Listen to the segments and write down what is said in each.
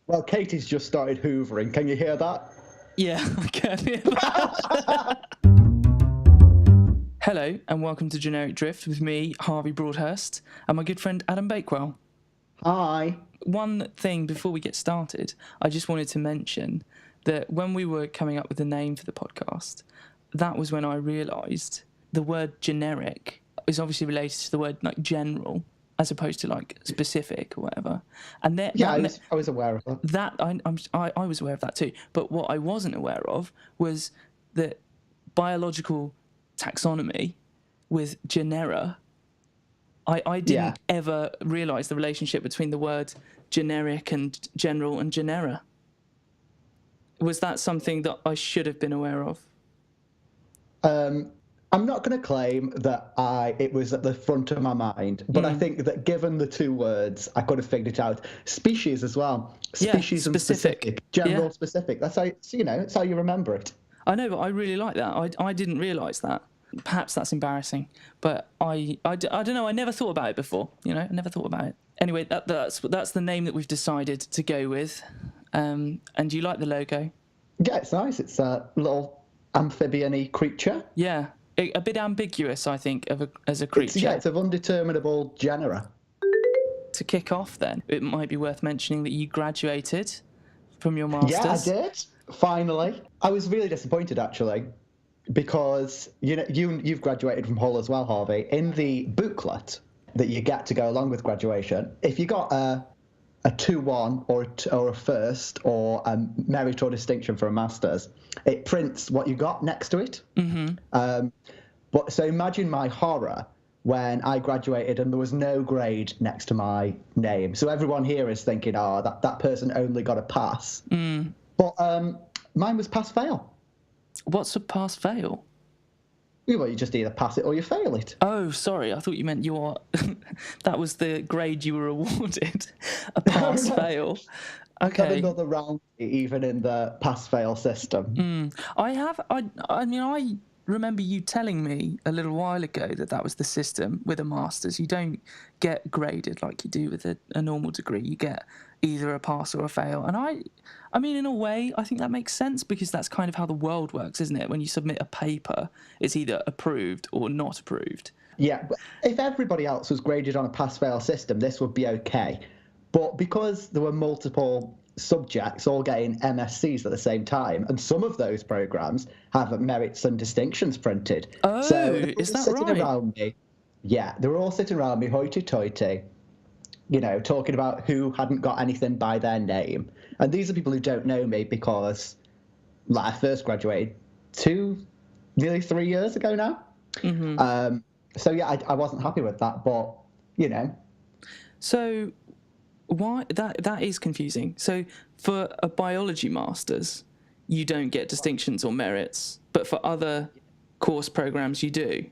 Well, Katie's just started hoovering. Can you hear that? Yeah, I can hear that. Hello, and welcome to Generic Drift with me, Harvey Broadhurst, and my good friend Adam Bakewell. Hi. One thing before we get started, I just wanted to mention that when we were coming up with the name for the podcast, that was when I realised the word generic is obviously related to the word like general, as opposed to like specific or whatever. And I was aware of that. I was aware of that too. But what I wasn't aware of was that biological taxonomy with genera. I didn't ever realise the relationship between the word generic and general and genera. Was that something that I should have been aware of? I'm not going to claim that it was at the front of my mind, but I think that given the two words, I could have figured it out. Species as well. Species and specific. General, specific. That's how, it's how you remember it. I know, but I really like that. I didn't realise that. Perhaps that's embarrassing, but I don't know. I never thought about it before. I never thought about it. Anyway, that's the name that we've decided to go with. And you like the logo? Yeah, it's nice. It's a little amphibian-y creature. Yeah. A bit ambiguous, I think, as a creature. It's of undeterminable genera. To kick off, then, it might be worth mentioning that you graduated from your masters. Yeah, I did. Finally, I was really disappointed actually, because you've graduated from Hull as well, Harvey. In the booklet that you get to go along with graduation, if you got a 2-1 or a first or a merit or distinction for a master's, it prints what you got next to it. Mm-hmm. But so imagine my horror when I graduated and there was no grade next to my name. So everyone here is thinking, that person only got a pass. Mm. But mine was pass-fail. What's a pass-fail? Well, you just either pass it or you fail it. Oh, sorry. I thought you meant that was the grade you were awarded. A pass-fail. Okay. I've had another round even in the pass-fail system. I remember you telling me a little while ago that was the system with a master's. You don't get graded like you do with a normal degree. You get either a pass or a fail. And I mean, in a way, I think that makes sense because that's kind of how the world works, isn't it? When you submit a paper, it's either approved or not approved. Yeah, but if everybody else was graded on a pass-fail system, this would be okay. But because there were multiple subjects all getting MSCs at the same time, and some of those programs have merits and distinctions printed. Oh, so is that sitting right? Around me, yeah, they were all sitting around me, hoity-toity, talking about who hadn't got anything by their name. And these are people who don't know me because I first graduated nearly 3 years ago now. Mm-hmm. So yeah, I wasn't happy with that, but So why that is confusing. So for a biology master's, you don't get distinctions or merits, but for other course programs, you do.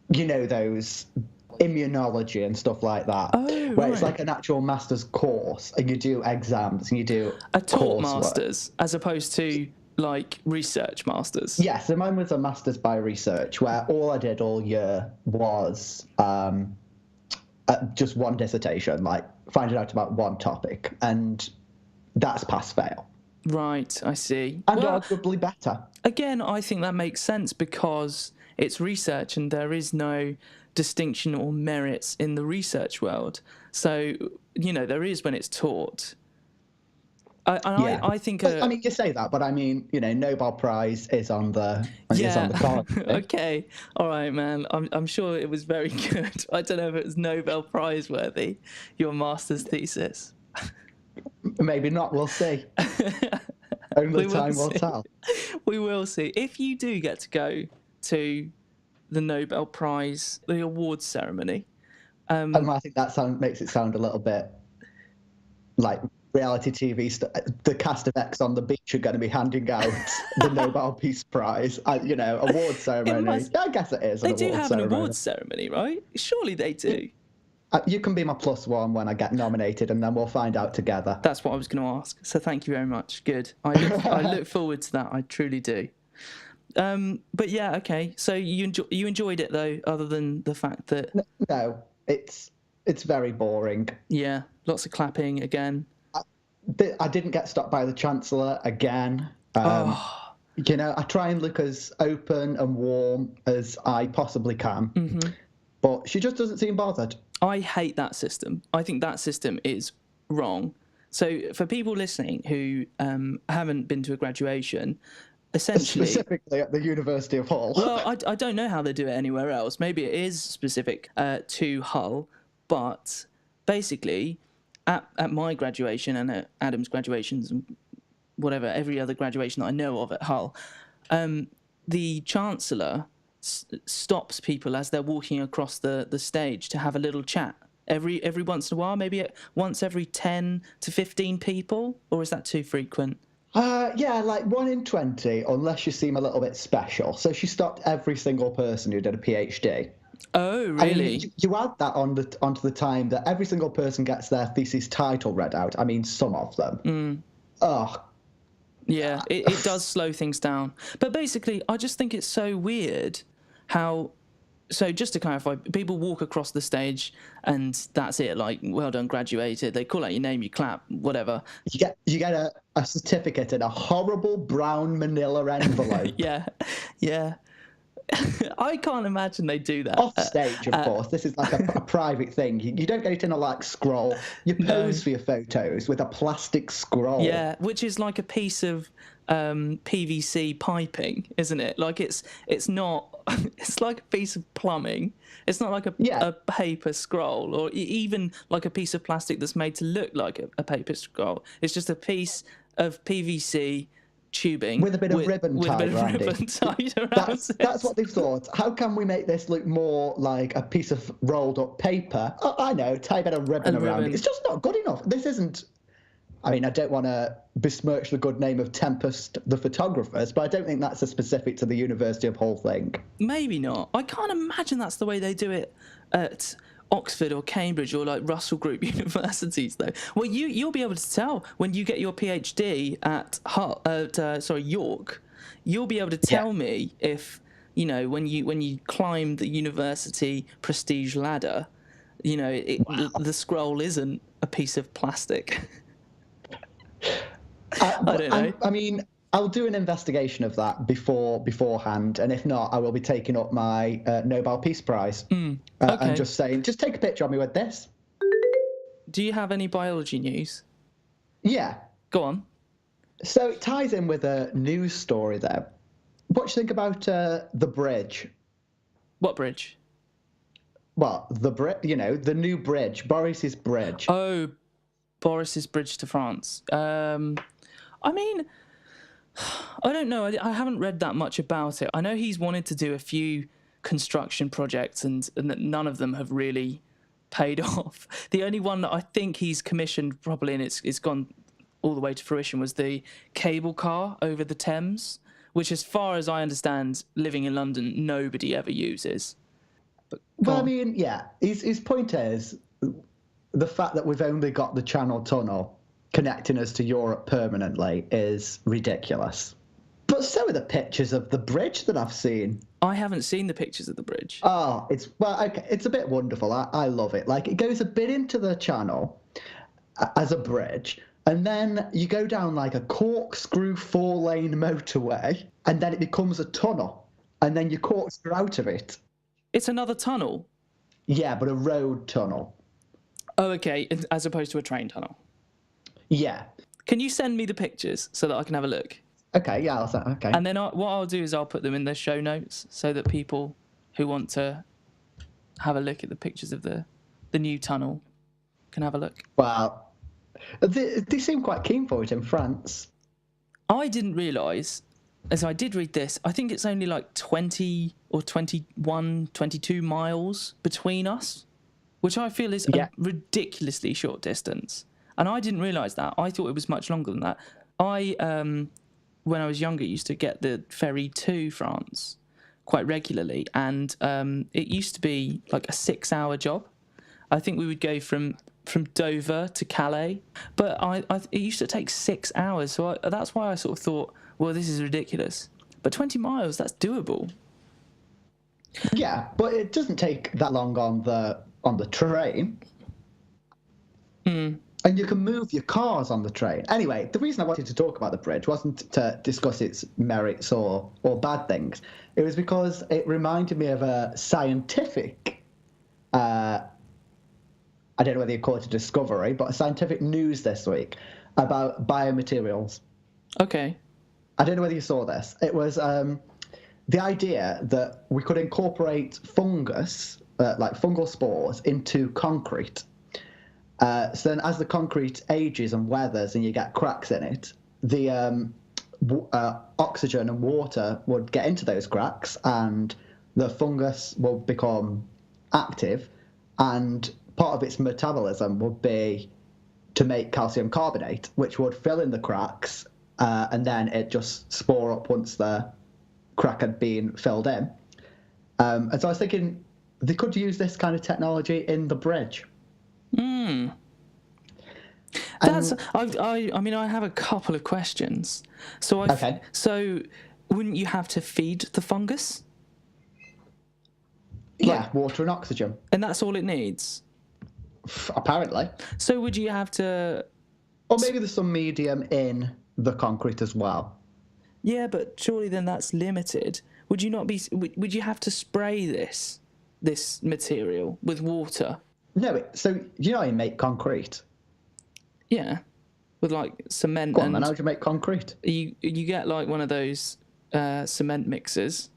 Those immunology and stuff like that, where it's like an actual master's course, and you do exams and you do a taught master's as opposed to like research masters. Yeah, so mine was a master's by research, where all I did all year was just one dissertation, like finding out about one topic, and that's pass-fail. Right, I see. And arguably better. Again, I think that makes sense because it's research and there is no distinction or merits in the research world. So, there is when it's taught. I think... I mean, you say that, but I mean, Nobel Prize is on the card. Okay. All right, man. I'm sure it was very good. I don't know if it was Nobel Prize worthy, your master's thesis. Maybe not. We'll see. Only time will tell. We will see. If you do get to go to the Nobel Prize, the awards ceremony. I think that makes it sound a little bit like reality TV. The cast of X on the Beach are going to be handing out the Nobel Peace Prize, award ceremony. I guess it is. They do have an awards ceremony, right? Surely they do. You can be my +1 when I get nominated, and then we'll find out together. That's what I was going to ask. So thank you very much. Good. I look forward to that. I truly do. But yeah, okay. So you enjoyed it though, other than the fact that no, it's very boring. Yeah, lots of clapping again. I didn't get stopped by the Chancellor again. I try and look as open and warm as I possibly can, but she just doesn't seem bothered. I hate that system. I think that system is wrong. So for people listening who haven't been to a graduation, essentially... Specifically at the University of Hull. Well, I don't know how they do it anywhere else. Maybe it is specific to Hull, but basically at my graduation and at Adam's graduations and whatever, every other graduation that I know of at Hull, the Chancellor stops people as they're walking across the stage to have a little chat. Every once in a while, maybe once every 10 to 15 people, or is that too frequent? Yeah, like 1 in 20, unless you seem a little bit special. So she stopped every single person who did a PhD. Oh, really? I mean, you add that onto the time that every single person gets their thesis title read out. I mean, some of them. Oh. Yeah, it does slow things down. But basically, I just think it's so weird how... So just to clarify, people walk across the stage and that's it, like, well done, graduated. They call out your name, you clap, whatever. You get a certificate in a horrible brown manila envelope. Yeah. I can't imagine they do that. Off stage, of course. This is like a private thing. You don't get it in a, like, scroll. You pose for your photos with a plastic scroll. Yeah, which is like a piece of PVC piping, isn't it? Like it's not... It's like a piece of plumbing. It's not like a paper scroll or even like a piece of plastic that's made to look like a paper scroll. It's just a piece of PVC tubing with a bit of ribbon tied around it. That's what they've thought. How can we make this look more like a piece of rolled up paper? Oh, I know, tie a bit of ribbon around it. It's just not good enough. This isn't... I mean, I don't want to besmirch the good name of Tempest, the photographers, but I don't think that's a specific to the University of Hull thing. Maybe not. I can't imagine that's the way they do it at Oxford or Cambridge or like Russell Group universities, though. Well, you'll be able to tell when you get your PhD at York. You'll be able to tell me if, when you climb the university prestige ladder, the scroll isn't a piece of plastic. I don't know. I mean, I'll do an investigation of that beforehand, and if not, I will be taking up my Nobel Peace Prize and just saying, just take a picture of me with this. Do you have any biology news? Yeah. Go on. So it ties in with a news story there. What do you think about the bridge? What bridge? Well, the new bridge, Boris's bridge. Oh, Boris's bridge to France. I mean, I don't know. I haven't read that much about it. I know he's wanted to do a few construction projects and that none of them have really paid off. The only one that I think he's commissioned properly and it's gone all the way to fruition was the cable car over the Thames, which, as far as I understand, living in London, nobody ever uses. But I mean, yeah, his point is the fact that we've only got the Channel Tunnel connecting us to Europe permanently is ridiculous. But so are the pictures of the bridge that I've seen. I haven't seen the pictures of the bridge. Oh, it's a bit wonderful. I love it. Like, it goes a bit into the channel as a bridge, and then you go down like a corkscrew 4-lane motorway, and then it becomes a tunnel, and then you corkscrew out of it. It's another tunnel? Yeah, but a road tunnel. Oh, okay, as opposed to a train tunnel. Yeah. Can you send me the pictures so that I can have a look? Okay, yeah, okay. And then what I'll do is I'll put them in the show notes so that people who want to have a look at the pictures of the new tunnel can have a look. Well, they seem quite keen for it in France. I didn't realise, as I did read this, I think it's only like 20 or 21, 22 miles between us, which I feel is a ridiculously short distance. And I didn't realise that. I thought it was much longer than that. When I was younger, used to get the ferry to France quite regularly, and it used to be like a 6-hour job. I think we would go from Dover to Calais, but it used to take 6 hours. So that's why I sort of thought, well, this is ridiculous. But 20 miles, that's doable. Yeah, but it doesn't take that long on the train. And you can move your cars on the train. Anyway, the reason I wanted to talk about the bridge wasn't to discuss its merits or bad things. It was because it reminded me of a scientific, I don't know whether you call it a discovery, but a scientific news this week about biomaterials. Okay. I don't know whether you saw this. It was the idea that we could incorporate fungus, like fungal spores, into concrete. So then as the concrete ages and weathers and you get cracks in it, the oxygen and water would get into those cracks and the fungus will become active, and part of its metabolism would be to make calcium carbonate, which would fill in the cracks, and then it just spore up once the crack had been filled in. And so I was thinking they could use this kind of technology in the bridge. That's. I mean, I have a couple of questions. So, Okay. So, wouldn't you have to feed the fungus? Yeah, water and oxygen. And that's all it needs. Apparently. So, would you have to? Or maybe there's some medium in the concrete as well. Yeah, but surely then that's limited. Would you not be? Would you have to spray this material with water? No, so you know how you make concrete? Yeah, with like cement. Go on, then how do you make concrete? You get like one of those cement mixers,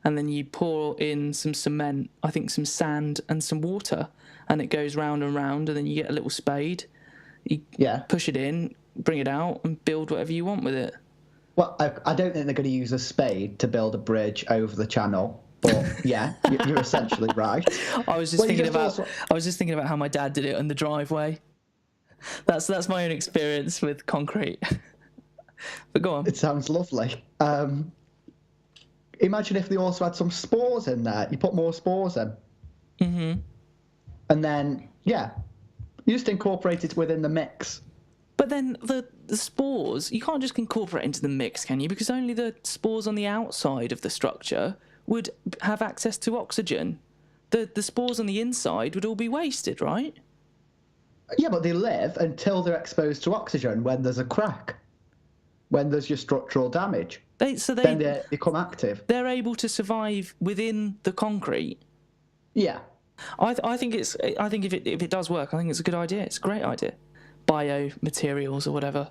and then you pour in some cement, I think some sand and some water, and it goes round and round, and then you get a little spade. You push it in, bring it out, and build whatever you want with it. Well, I don't think they're going to use a spade to build a bridge over the channel, but yeah, you're essentially right. I was just thinking about how my dad did it in the driveway. That's my own experience with concrete. But go on. It sounds lovely. Imagine if they also had some spores in there. You put more spores in. Mm-hmm. And then, yeah, you just incorporate it within the mix. But then the spores, you can't just incorporate into the mix, can you? Because only the spores on the outside of the structure would have access to oxygen. The spores on the inside would all be wasted, right? Yeah, but they live until they're exposed to oxygen when there's a crack, when there's your structural damage. Then they become active. They're able to survive within the concrete. Yeah. I think if it does work, I think it's a good idea. It's a great idea. Biomaterials or whatever.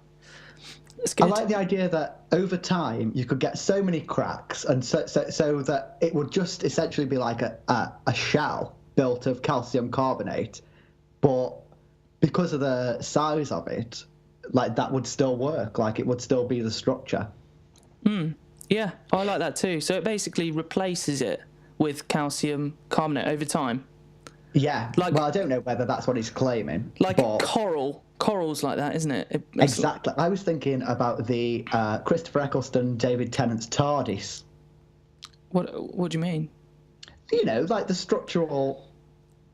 It's good. I like the idea that over time you could get so many cracks, and so that it would just essentially be like a shell built of calcium carbonate, but because of the size of it, like that would still work. Like it would still be the structure. Yeah, I like that too. So it basically replaces it with calcium carbonate over time. Yeah. Well, I don't know whether that's what he's claiming. Like a coral. Coral's like that, isn't it? Exactly. I was thinking about the Christopher Eccleston, David Tennant's TARDIS. What do you mean? You know, like the structural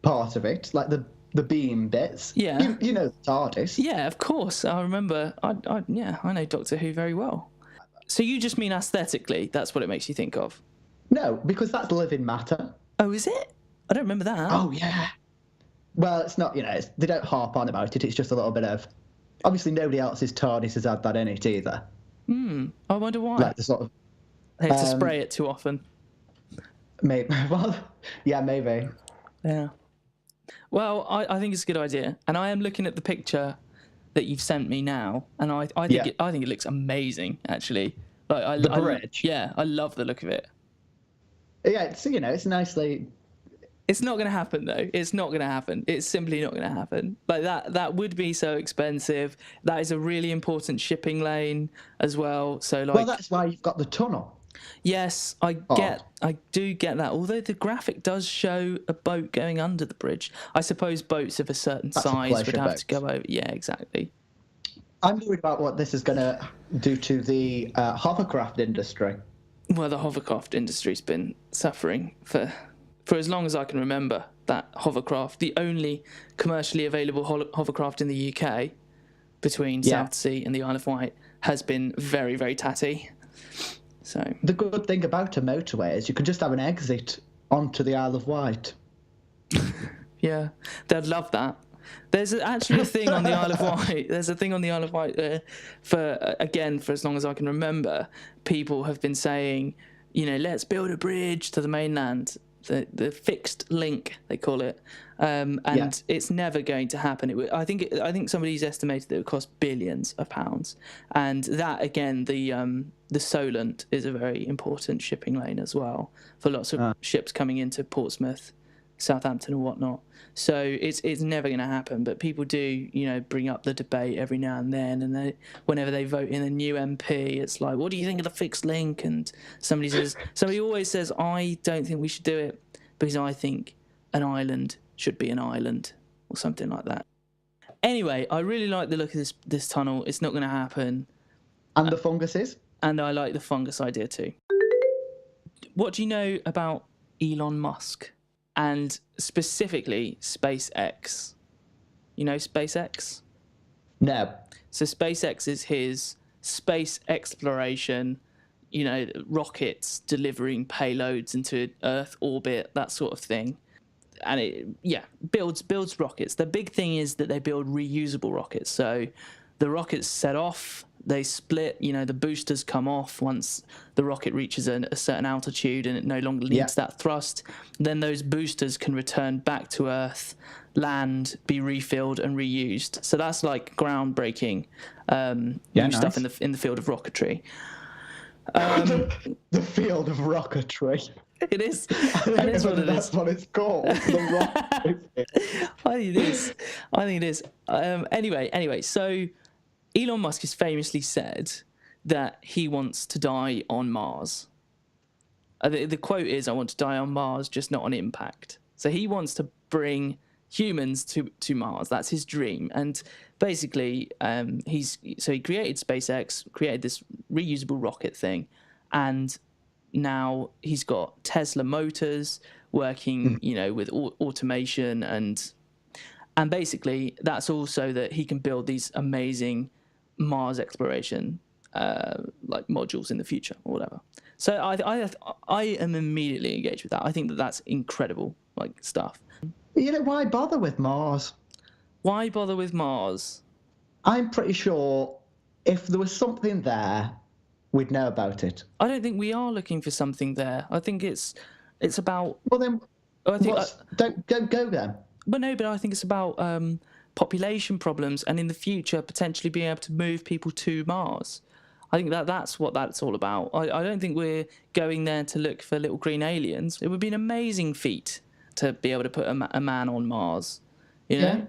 part of it, like the beam bits. Yeah. You know the TARDIS. Yeah, of course. I remember. I know Doctor Who very well. So you just mean aesthetically? That's what it makes you think of? No, because that's living matter. Oh, is it? I don't remember that. Oh, yeah. Well, it's not, they don't harp on about it. It's just a little bit of... Obviously, nobody else's TARDIS has had that in it either. I wonder why. Like the sort of... They have to spray it too often. Maybe. Well, yeah, maybe. Yeah. Well, I think it's a good idea. And I am looking at the picture that you've sent me now, and I think it looks amazing, actually. Like the bridge? I love the look of it. Yeah, it's nicely... It's not going to happen, though. It's not going to happen. It's simply not going to happen. Like that would be so expensive. That is a really important shipping lane as well. So, like, well, that's why you've got the tunnel. Yes, I do get that. Although the graphic does show a boat going under the bridge. I suppose boats of a certain size would have to go over. Yeah, exactly. I'm worried about what this is going to do to the hovercraft industry. Well, the hovercraft industry's been suffering for as long as I can remember. That hovercraft, the only commercially available hovercraft in the UK between Southsea and the Isle of Wight, has been very, very tatty. So the good thing about a motorway is you can just have an exit onto the Isle of Wight. Yeah, they'd love that. There's actually a thing on the Isle of Wight. There's a thing on the Isle of Wight for as long as I can remember. People have been saying, let's build a bridge to the mainland. The fixed link, they call it, and it's never going to happen. I think somebody's estimated that it would cost billions of pounds, and that again, the Solent is a very important shipping lane as well for lots of ships coming into Portsmouth, Southampton, and whatnot. So it's never going to happen. But people do, bring up the debate every now and then, and whenever they vote in a new MP, it's like, what do you think of the fixed link? And somebody always says, I don't think we should do it because I think an island should be an island or something like that. Anyway, I really like the look of this tunnel. It's not going to happen. And the funguses? And I like the fungus idea too. What do you know about Elon Musk? And specifically SpaceX. You know SpaceX? No. So SpaceX is his space exploration, rockets delivering payloads into Earth orbit, that sort of thing. And it builds rockets. The big thing is that they build reusable rockets. So the rockets set off, they split, the boosters come off once the rocket reaches a certain altitude and it no longer needs that thrust. Then those boosters can return back to Earth, land, be refilled and reused. So that's like groundbreaking new stuff in the field of rocketry. The field of rocketry. It is. That is what it is. That's what it's called. The I think it is. Anyway, so Elon Musk has famously said that he wants to die on Mars. The quote is, "I want to die on Mars, just not on impact." So he wants to bring humans to Mars. That's his dream. And basically, he created SpaceX, created this reusable rocket thing, and now he's got Tesla motors working, with automation and basically that's also that he can build these amazing Mars exploration like modules in the future or whatever. So I am immediately engaged with that. I think that's incredible stuff. Why bother with Mars? Why bother with Mars? I'm pretty sure if there was something there, we'd know about it. I don't think we are looking for something there. I think it's about. Well then, don't go then. But no, but I think it's about population problems and in the future potentially being able to move people to Mars. I think that's what that's all about. I don't think we're going there to look for little green aliens. It would be an amazing feat to be able to put a man on Mars, Yeah.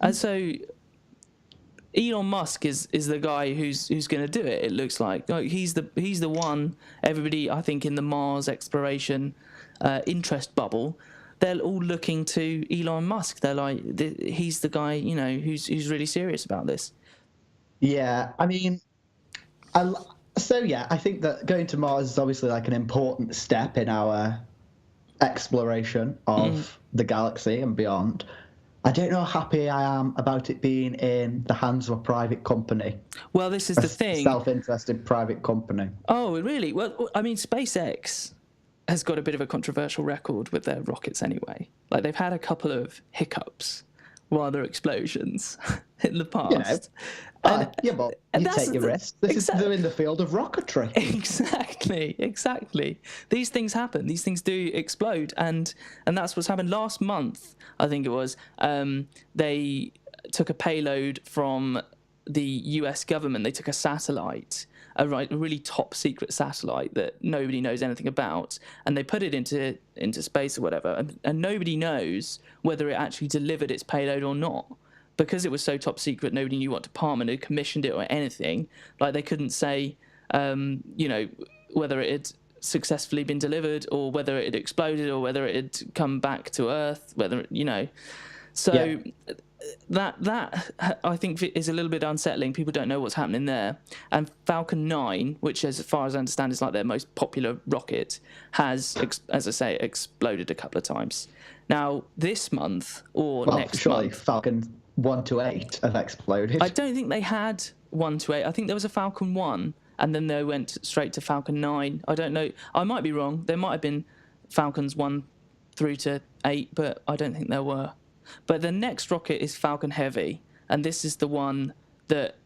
And so Elon Musk is the guy who's going to do it. It looks like he's the one. Everybody, I think, in the Mars exploration interest bubble, they're all looking to Elon Musk. They're like, he's the guy, who's really serious about this. Yeah, I mean, I think that going to Mars is obviously like an important step in our exploration of the galaxy and beyond. I don't know how happy I am about it being in the hands of a private company. Well, this is the thing. Self-interested private company. Oh, really? Well, I mean, SpaceX has got a bit of a controversial record with their rockets anyway. Like, they've had a couple of hiccups, rather explosions in the past. But you take your risks. They're in the field of rocketry. Exactly. These things happen. These things do explode, and that's what's happened last month. I think it was. They took a payload from the U.S. government. They took a satellite, a really top secret satellite that nobody knows anything about, and they put it into space or whatever, and nobody knows whether it actually delivered its payload or not. Because it was so top secret, nobody knew what department had commissioned it or anything. Like, they couldn't say, whether it had successfully been delivered or whether it had exploded or whether it had come back to Earth, So that I think is a little bit unsettling. People don't know what's happening there. And Falcon 9, which as far as I understand is like their most popular rocket, has, as I say, exploded a couple of times. Now, this month next month... Falcon 1 to 8 have exploded. I don't think they had 1 to 8. I think there was a Falcon 1, and then they went straight to Falcon 9. I don't know. I might be wrong. There might have been Falcons 1 through to 8, but I don't think there were. But the next rocket is Falcon Heavy, and this is the one that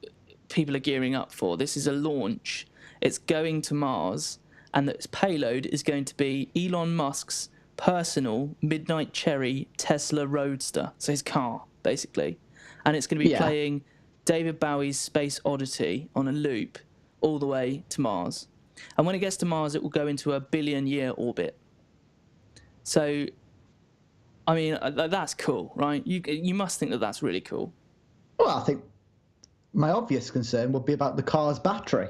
people are gearing up for. This is a launch. It's going to Mars, and its payload is going to be Elon Musk's personal Midnight Cherry Tesla Roadster, so his car, basically. And it's going to be playing David Bowie's Space Oddity on a loop all the way to Mars. And when it gets to Mars, it will go into a billion-year orbit. So, I mean, that's cool, right? You must think that that's really cool. Well, I think my obvious concern would be about the car's battery.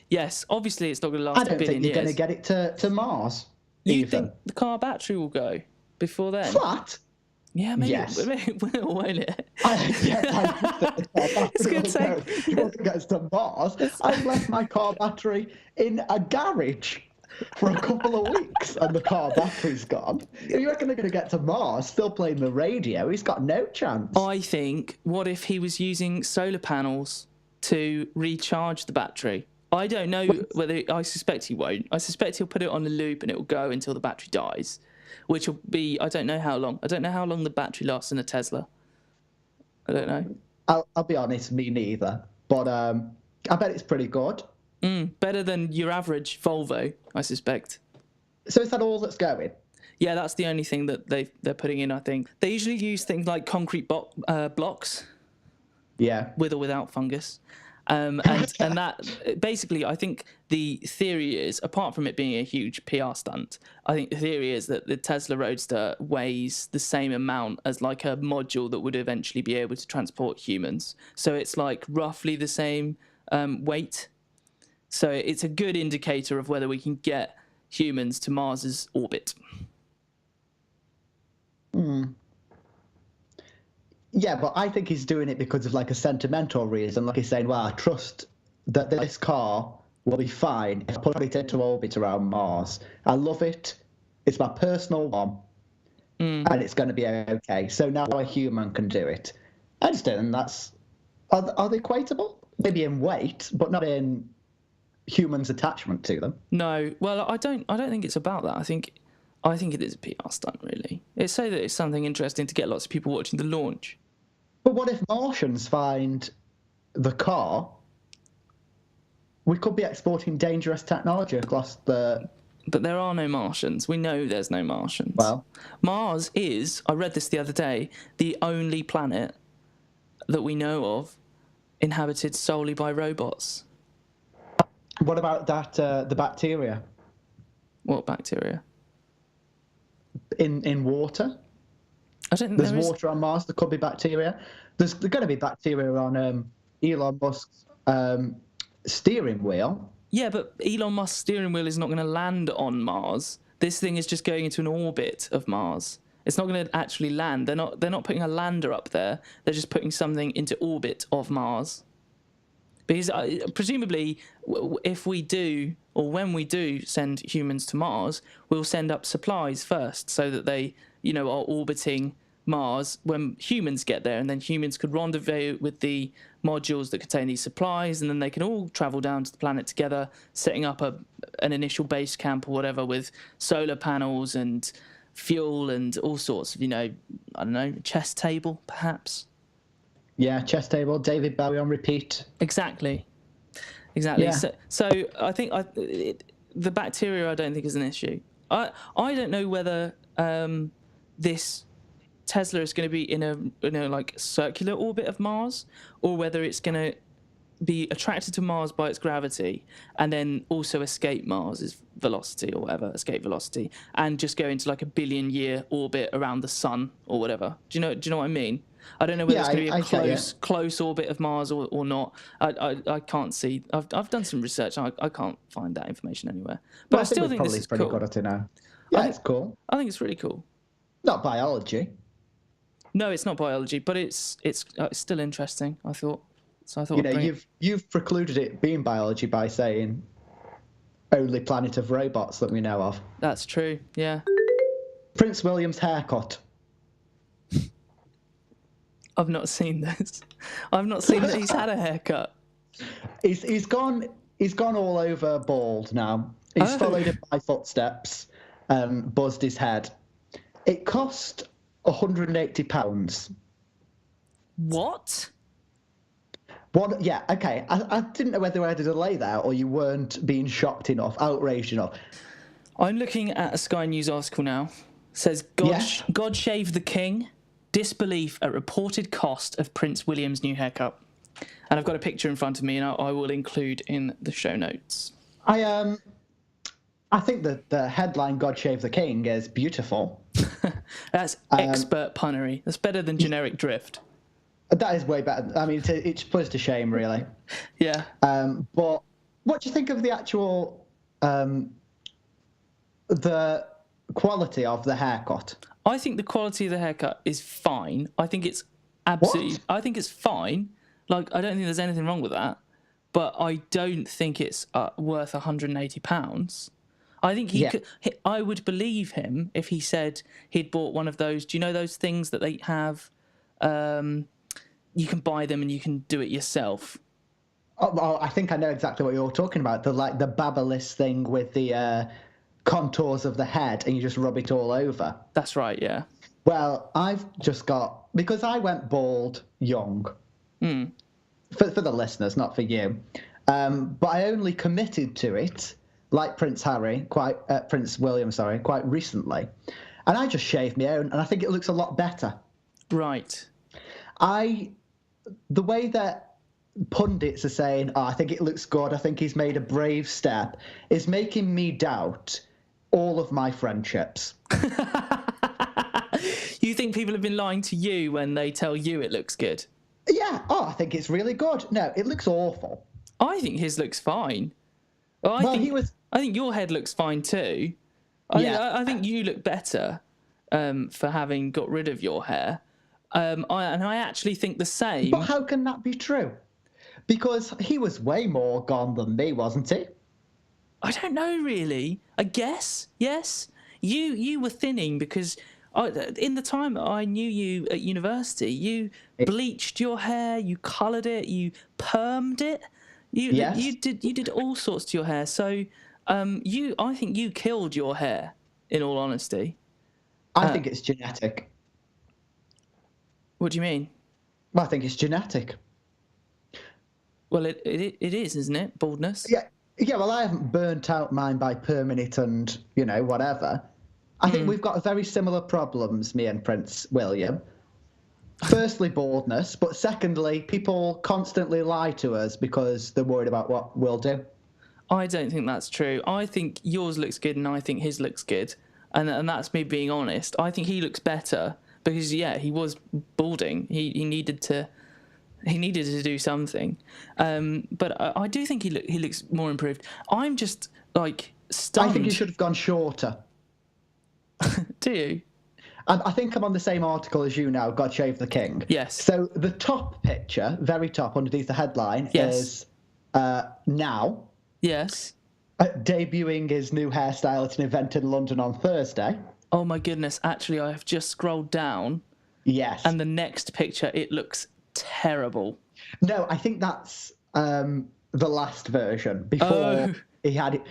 Yes, obviously it's not going to last a billion years. I don't think you're going to get it to Mars. You think the car battery will go before then? Flat? Yeah, maybe. Yes. Won't it? It's going to take... You want to get to Mars? I've left my car battery in a garage for a couple of weeks and the car battery's gone. If you reckon they're going to get to Mars still playing the radio, he's got no chance. I think, what if he was using solar panels to recharge the battery? I don't know whether... I suspect he won't. I suspect he'll put it on a loop and it will go until the battery dies, which will be... I don't know how long. I don't know how long the battery lasts in a Tesla. I don't know. I'll be honest, me neither. But I bet it's pretty good. Better than your average Volvo, I suspect. So is that all that's going? Yeah, that's the only thing that they're putting in, I think. They usually use things like concrete blocks. Yeah. With or without fungus. And that, basically, I think the theory is, apart from it being a huge PR stunt, I think the theory is that the Tesla Roadster weighs the same amount as like a module that would eventually be able to transport humans. So it's like roughly the same weight. So it's a good indicator of whether we can get humans to Mars's orbit. Yeah, but I think he's doing it because of like a sentimental reason. Like he's saying, well, I trust that this car will be fine if I put it into orbit around Mars. I love it. It's my personal one. And it's going to be okay. So now a human can do it. I just don't think that's... Are they equatable? Maybe in weight, but not in humans' attachment to them. No. Well, I don't think it's about that. I think it is a PR stunt, really. It's so that it's something interesting to get lots of people watching the launch. But what if Martians find the car? We could be exporting dangerous technology across the... But there are no Martians. We know there's no Martians. Well... Mars is, I read this the other day, the only planet that we know of inhabited solely by robots. What about that, the bacteria? What bacteria? In water? I don't think there's water on Mars. There could be bacteria. There's going to be bacteria on Elon Musk's steering wheel. Yeah, but Elon Musk's steering wheel is not going to land on Mars. This thing is just going into an orbit of Mars. It's not going to actually land. They're not putting a lander up there. They're just putting something into orbit of Mars. Because presumably, if we do, or when we do send humans to Mars, we'll send up supplies first so that they, are orbiting Mars when humans get there, and then humans could rendezvous with the modules that contain these supplies, and then they can all travel down to the planet together, setting up an initial base camp or whatever with solar panels and fuel and all sorts of, I don't know, chess table, perhaps. Yeah, chess table, David Bowie on repeat. Exactly. Yeah. So I think the bacteria I don't think is an issue. I don't know whether this Tesla is going to be in a like circular orbit of Mars, or whether it's going to be attracted to Mars by its gravity and then also escape Mars's velocity or whatever, escape velocity, and just go into like a billion-year orbit around the sun or whatever. Do you know what I mean? I don't know whether it's going to be a close orbit of Mars or not. I can't see. I've done some research. I can't find that information anywhere. But I still think this is pretty cool. Good to know. Yeah, it's cool. I think it's really cool. Not biology. No, it's not biology, but it's still interesting. I thought. So I thought. You've precluded it being biology by saying only planet of robots that we know of. That's true. Yeah. Prince William's haircut. I've not seen this. I've not seen that he's had a haircut. He's gone all over bald now. He's followed in my footsteps, buzzed his head. It cost £180. What? One, yeah, okay. I didn't know whether I had a delay there or you weren't being shocked enough, outraged enough. I'm looking at a Sky News article now. It says, God shave the king. Disbelief at reported cost of Prince William's new haircut. And I've got a picture in front of me, and I will include in the show notes. I think that the headline "God Shave the King" is beautiful. That's expert punnery. That's better than generic drift. That is way better. I mean, it puts to shame, really. Yeah. But what do you think of the actual the quality of the haircut? I think the quality of the haircut is fine. I think it's absolutely. What? I think it's fine. Like, I don't think there's anything wrong with that. But I don't think it's worth £180. I think he could. I would believe him if he said he'd bought one of those. Do you know those things that they have? You can buy them and you can do it yourself. Oh, I think I know exactly what you're talking about. The Babyliss thing with the contours of the head, and you just rub it all over. That's right. Yeah. Well, I've just got, because I went bald young. For the listeners, not for you. But I only committed to it, like Prince William, quite recently. And I just shaved my own, and I think it looks a lot better. Right. The way that pundits are saying, I think it looks good, I think he's made a brave step, is making me doubt all of my friendships. You think people have been lying to you when they tell you it looks good? Yeah. I think it's really good. No, it looks awful. I think his looks fine. I think your head looks fine too. I think you look better for having got rid of your hair. I actually think the same. But how can that be true? Because he was way more gone than me, wasn't he? I don't know, really. I guess, yes. You were thinning because in the time I knew you at university, you bleached your hair, you coloured it, you permed it. You did all sorts to your hair. So I think you killed your hair, in all honesty. I think it's genetic. What do you mean? Well, I think it's genetic. Well, it is, isn't it? Baldness. Yeah. Well, I haven't burnt out mine by perming it and whatever. I think we've got very similar problems, me and Prince William. Firstly, baldness, but secondly, people constantly lie to us because they're worried about what we'll do. I don't think that's true. I think yours looks good, and I think his looks good, and that's me being honest. I think he looks better because he was balding. He needed to do something, but I do think he looks more improved. I'm just like stunned. I think he should have gone shorter. Do you? I think I'm on the same article as you now, God Shave the King. Yes. So the top picture, very top, underneath the headline, is now. Yes. Debuting his new hairstyle at an event in London on Thursday. Oh my goodness, actually I have just scrolled down. Yes. And the next picture, it looks terrible. No, I think that's the last version, before he had it.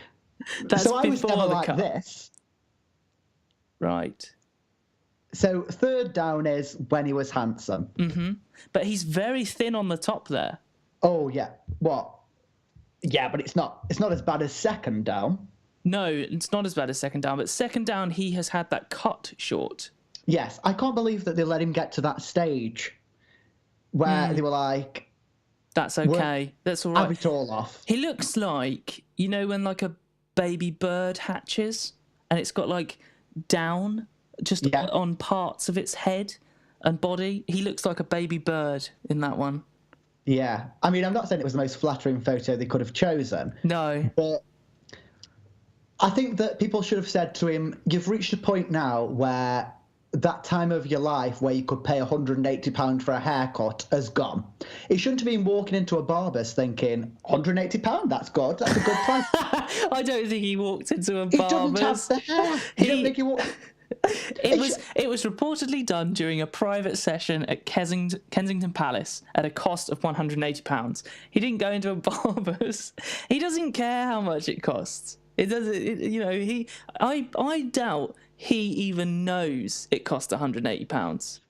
That's I was never like this. Right. So third down is when he was handsome. Mm-hmm. But he's very thin on the top there. Oh, yeah. What? Yeah, but it's not as bad as second down. No, it's not as bad as second down, but second down he has had that cut short. Yes, I can't believe that they let him get to that stage where they were like, that's okay. That's all right. Have it all off. He looks like, when like a baby bird hatches and it's got like down just on parts of its head and body. He looks like a baby bird in that one. Yeah. I mean, I'm not saying it was the most flattering photo they could have chosen. No. But I think that people should have said to him, you've reached a point now where that time of your life where you could pay £180 for a haircut has gone. He shouldn't have been walking into a barber's thinking, £180, that's good, that's a good price. I don't think he walked into a barber's. He doesn't have the hair. You don't think he walked... It was reportedly done during a private session at Kensington Palace at a cost of £180. He didn't go into a barber's. He doesn't care how much it costs. It doesn't. I doubt he even knows it cost £180.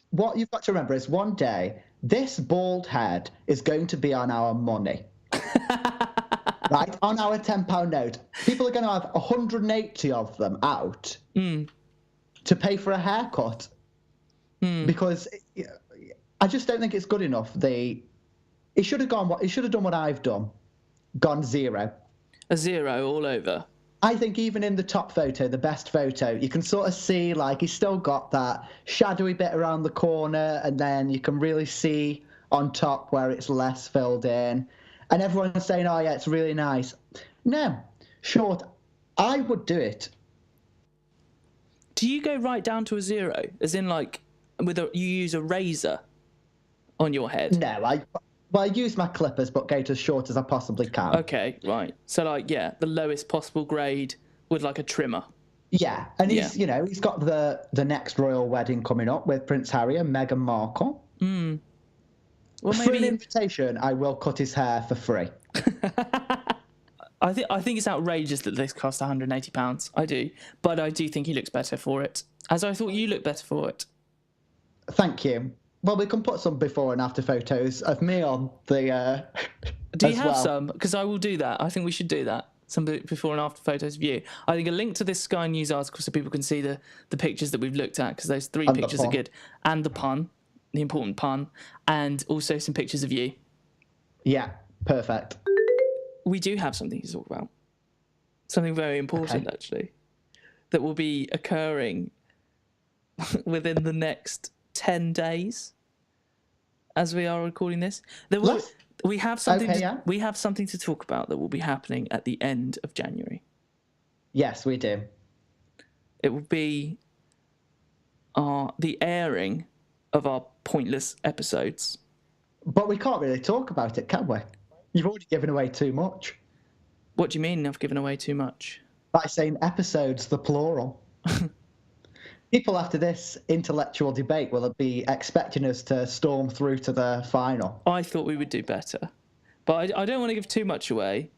What you've got to remember is one day, this bald head is going to be on our money. Right? On our £10 note. People are going to have 180 of them out to pay for a haircut. Because I just don't think it's good enough. It should have done what I've done. Gone zero. A zero all over. I think even in the top photo, the best photo, you can sort of see, like, he's still got that shadowy bit around the corner, and then you can really see on top where it's less filled in. And everyone's saying, oh, yeah, it's really nice. No, short, I would do it. Do you go right down to a zero? As in, like, you use a razor on your head? No, I use my clippers, but go to as short as I possibly can. Okay, right. So, like, yeah, the lowest possible grade with, like, a trimmer. Yeah, and he's got the next royal wedding coming up with Prince Harry and Meghan Markle. Well, maybe... For an invitation, I will cut his hair for free. I think it's outrageous that this cost £180. I do, but I do think he looks better for it. As I thought you looked better for it. Thank you. Well, we can put some before and after photos of me on the. Do you have some? Because I will do that. I think we should do that. Some before and after photos of you. I think a link to this Sky News article so people can see the pictures that we've looked at, because those three pictures are good, and the pun, the important pun, and also some pictures of you. Yeah, perfect. We do have something to talk about. Something very important, actually, that will be occurring within the next 10 days as we are recording this. We have something we have something to talk about that will be happening at the end of January. Yes, we do. It will be the airing of our pointless episodes. But we can't really talk about it, can we? You've already given away too much. What do you mean I've given away too much? By saying episodes, the plural. People after this intellectual debate will be expecting us to storm through to the final. I thought we would do better. But I don't want to give too much away.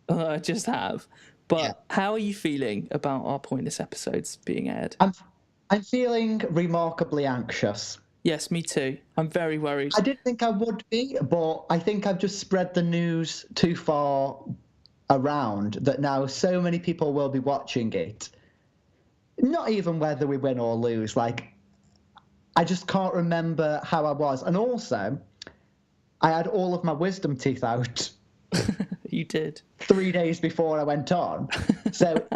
I just have. But how are you feeling about our pointless episodes being aired? I'm feeling remarkably anxious. Yes, me too. I'm very worried. I didn't think I would be, but I think I've just spread the news too far around that now so many people will be watching it. Not even whether we win or lose. Like, I just can't remember how I was. And also, I had all of my wisdom teeth out. You did. 3 days before I went on. So,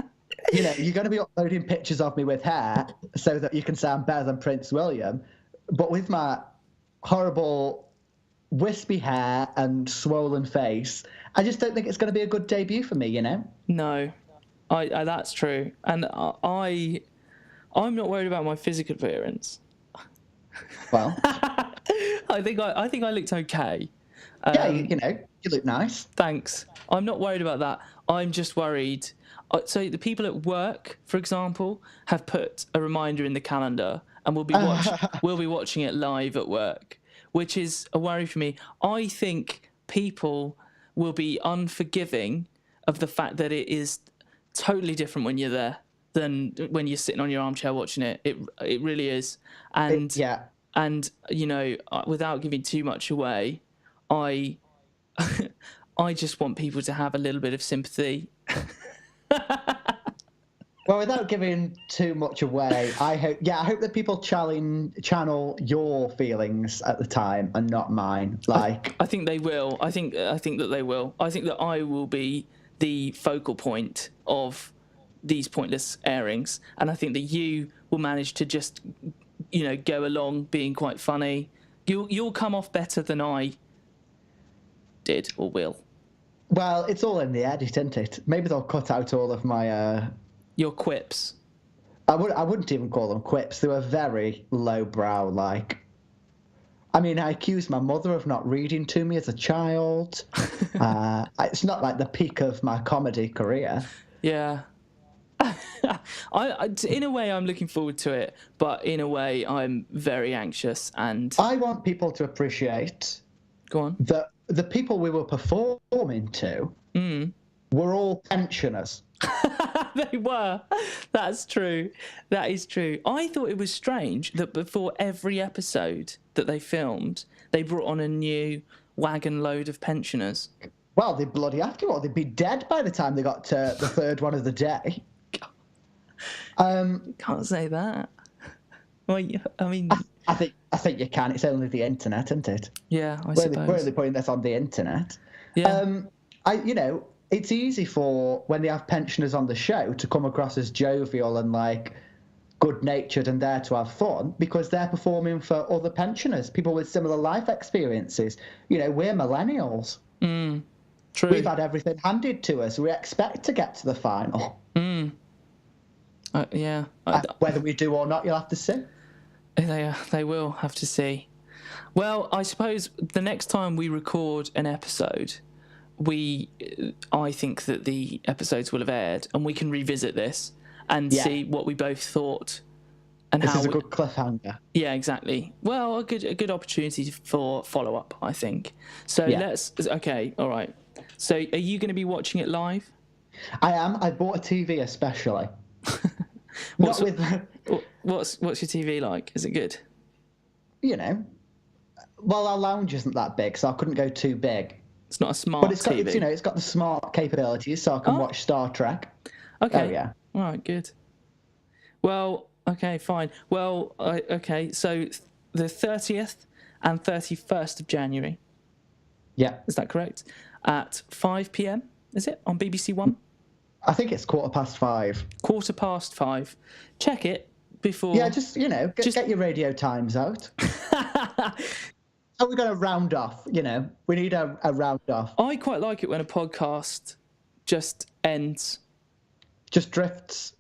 you're going to be uploading pictures of me with hair so that you can sound better than Prince William. But with my horrible wispy hair and swollen face, I just don't think it's going to be a good debut for me, No, I that's true. And I'm not worried about my physical appearance. Well, I think I looked okay. Yeah, you look nice. Thanks. I'm not worried about that. I'm just worried. So the people at work, for example, have put a reminder in the calendar and we'll be watching it live at work, which is a worry for me. I think people will be unforgiving of the fact that it is totally different when you're there than when you're sitting on your armchair watching it. It really is. And and without giving too much away, I just want people to have a little bit of sympathy. Well, without giving too much away, I hope that people channel your feelings at the time and not mine. Like, I think they will. I think that they will. I think that I will be the focal point of these pointless airings, and I think that you will manage to just, go along being quite funny. You'll come off better than I did or will. Well, it's all in the edit, isn't it? Maybe they'll cut out all of my your quips. I wouldn't even call them quips. They were very lowbrow. Like, I mean, I accused my mother of not reading to me as a child. It's not like the peak of my comedy career. Yeah. In a way, I'm looking forward to it, but in a way, I'm very anxious. And I want people to appreciate. Go on. The people we were performing to were all pensioners. They were. That's true. That is true. I thought it was strange that before every episode that they filmed, they brought on a new wagon load of pensioners. Well, they bloody have to, or they'd be dead by the time they got to the third one of the day. Can't say that. Well, I mean, I think you can. It's only the internet, isn't it? yeah, I We're suppose. only putting this on the internet. Yeah. It's easy for when they have pensioners on the show to come across as jovial and like good-natured and there to have fun because they're performing for other pensioners, people with similar life experiences. We're millennials. True. We've had everything handed to us. We expect to get to the final. Yeah. Whether we do or not, you'll have to see. They will have to see. Well, I suppose the next time we record an episode, I think that the episodes will have aired, and we can revisit this and see what we both thought. And this is a good cliffhanger. Yeah, exactly. Well, a good opportunity for follow up, I think. So okay, all right. So, are you going to be watching it live? I am. I bought a TV especially. What's your TV like? Is it good? Well, our lounge isn't that big, so I couldn't go too big. It's not a smart TV. It's got the smart capabilities, so I can watch Star Trek. Okay. Oh, yeah. All right, good. Well, okay, fine. Well, okay, so the 30th and 31st of January. Yeah. Is that correct? At 5 p.m, is it, on BBC One? I think it's 5:15. 5:15. Check it before... Yeah, just get your Radio Times out. How are we going to round off? We need a round off. I quite like it when a podcast just ends. Just drifts